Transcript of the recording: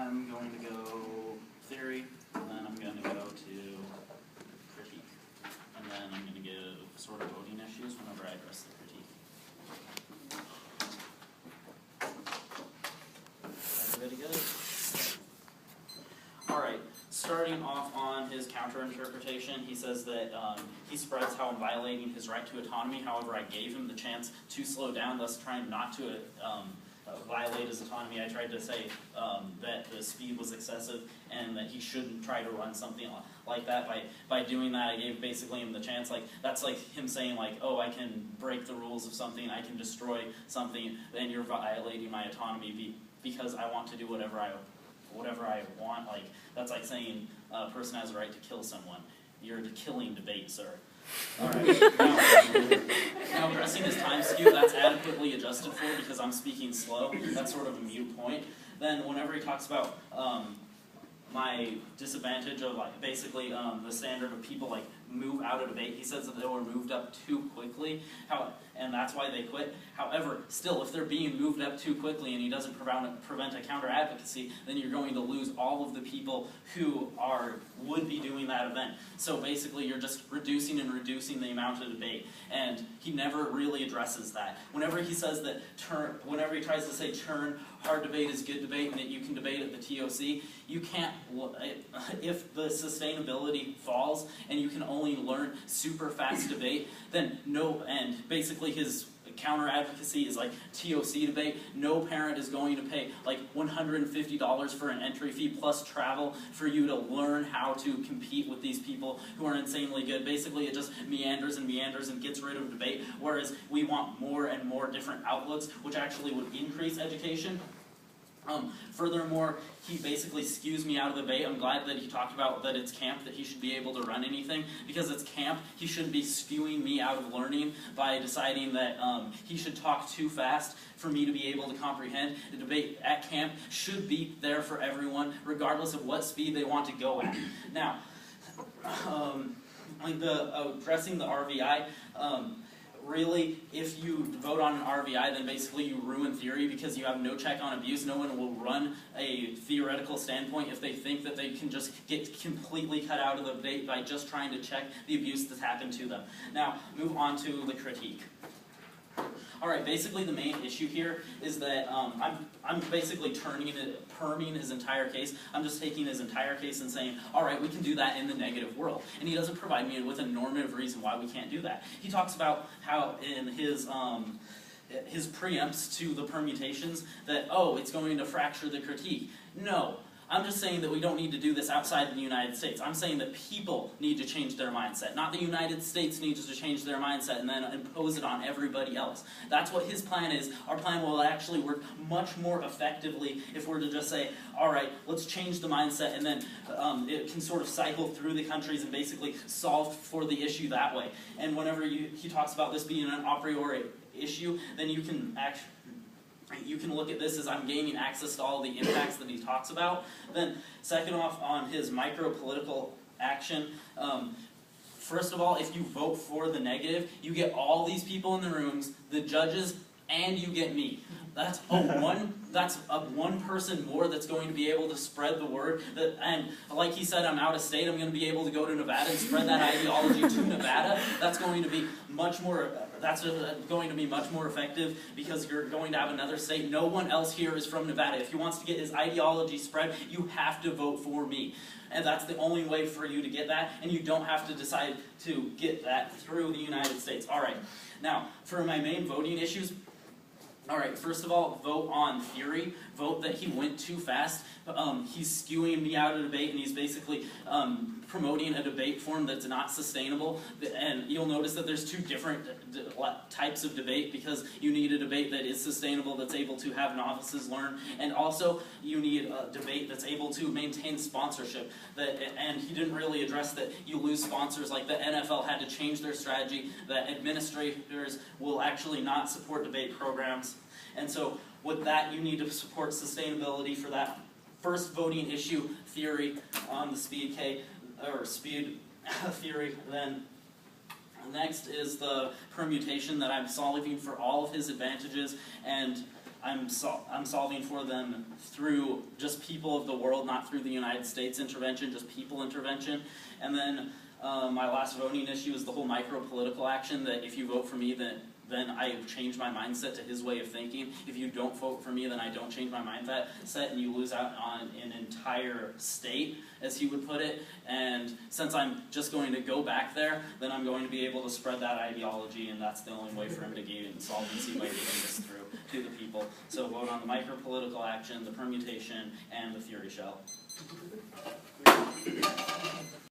I'm going to go theory, and then I'm going to go to critique. And then I'm going to give sort of voting issues whenever I address the critique. Everybody good? Alright, starting off on his counter-interpretation, he says that he spreads how I'm violating his right to autonomy. However, I gave him the chance to slow down, thus trying not to violate his autonomy. I tried to say that the speed was excessive and that he shouldn't try to run something like that. By doing that, I gave basically him the chance. Like, that's like him saying, like, oh, I can break the rules of something, I can destroy something, and you're violating my autonomy because I want to do whatever I want. Like, that's like saying a person has a right to kill someone. You're the killing debate, sir. Alright, now addressing his time skew, that's adequately adjusted for because I'm speaking slow. That's sort of a mute point. Then whenever he talks about my disadvantage of like basically the standard of people like move out of debate, he says that they were moved up too quickly, and that's why they quit. However, still, if they're being moved up too quickly and he doesn't prevent a counter-advocacy, then you're going to lose all of the people who would be doing that event. So basically, you're just reducing and reducing the amount of debate, and he never really addresses that. Whenever he says that whenever he tries to say hard debate is good debate, and that you can debate at the TOC, you can't, if the sustainability falls and you can only learn super fast debate, then and basically his counter-advocacy is like TOC debate, no parent is going to pay like $150 for an entry fee plus travel for you to learn how to compete with these people who are insanely good. Basically, it just meanders and meanders and gets rid of debate, whereas we want more and more different outlooks, which actually would increase education. Furthermore, he basically skews me out of the debate. I'm glad that he talked about that it's camp that he should be able to run anything. Because it's camp, he shouldn't be skewing me out of learning by deciding that he should talk too fast for me to be able to comprehend. The debate at camp should be there for everyone, regardless of what speed they want to go at. Now, like addressing the RVI, really, if you vote on an RVI, then basically you ruin theory because you have no check on abuse. No one will run a theoretical standpoint if they think that they can just get completely cut out of the debate by just trying to check the abuse that's happened to them. Now, move on to the critique. Alright, basically the main issue here is that I'm basically perming his entire case. I'm just taking his entire case and saying, alright, we can do that in the negative world. And he doesn't provide me with a normative reason why we can't do that. He talks about how in his preempts to the permutations that, oh, it's going to fracture the critique. No. I'm just saying that we don't need to do this outside of the United States. I'm saying that people need to change their mindset. Not the United States needs to change their mindset and then impose it on everybody else. That's what his plan is. Our plan will actually work much more effectively if we're to just say, alright, let's change the mindset, and then it can sort of cycle through the countries and basically solve for the issue that way. And whenever he talks about this being an a priori issue, then you can look at this as I'm gaining access to all the impacts that he talks about. Then, second off, on his micro-political action, first of all, if you vote for the negative, you get all these people in the rooms, the judges, and you get me. That's one person more that's going to be able to spread the word. And like he said, I'm out of state. I'm going to be able to go to Nevada and spread that ideology to Nevada. That's going to be much more. That's going to be much more effective because you're going to have another state. No one else here is from Nevada. If he wants to get his ideology spread, you have to vote for me. And that's the only way for you to get that, and you don't have to decide to get that through the United States. All right. Now, for my main voting issues, alright, first of all, vote on theory. Vote that he went too fast. He's skewing me out of debate, and he's basically promoting a debate form that's not sustainable. And you'll notice that there's two different types of debate, because you need a debate that is sustainable, that's able to have novices learn, and also you need a debate that's able to maintain sponsorship. And he didn't really address that you lose sponsors, like the NFL had to change their strategy, that administrators will actually not support debate programs. And so with that, you need to support sustainability for that first voting issue, theory on the speed theory. Then next is the permutation that I'm solving for all of his advantages, and I'm solving for them through just people of the world, not through the United States intervention, just people intervention. And then my last voting issue is the whole micro-political action, that if you vote for me, then I change my mindset to his way of thinking. If you don't vote for me, then I don't change my mindset, and you lose out on an entire state, as he would put it. And since I'm just going to go back there, then I'm going to be able to spread that ideology, and that's the only way for him to gain insolvency, by getting this through to the people. So vote on the micro-political action, the permutation, and the theory shell.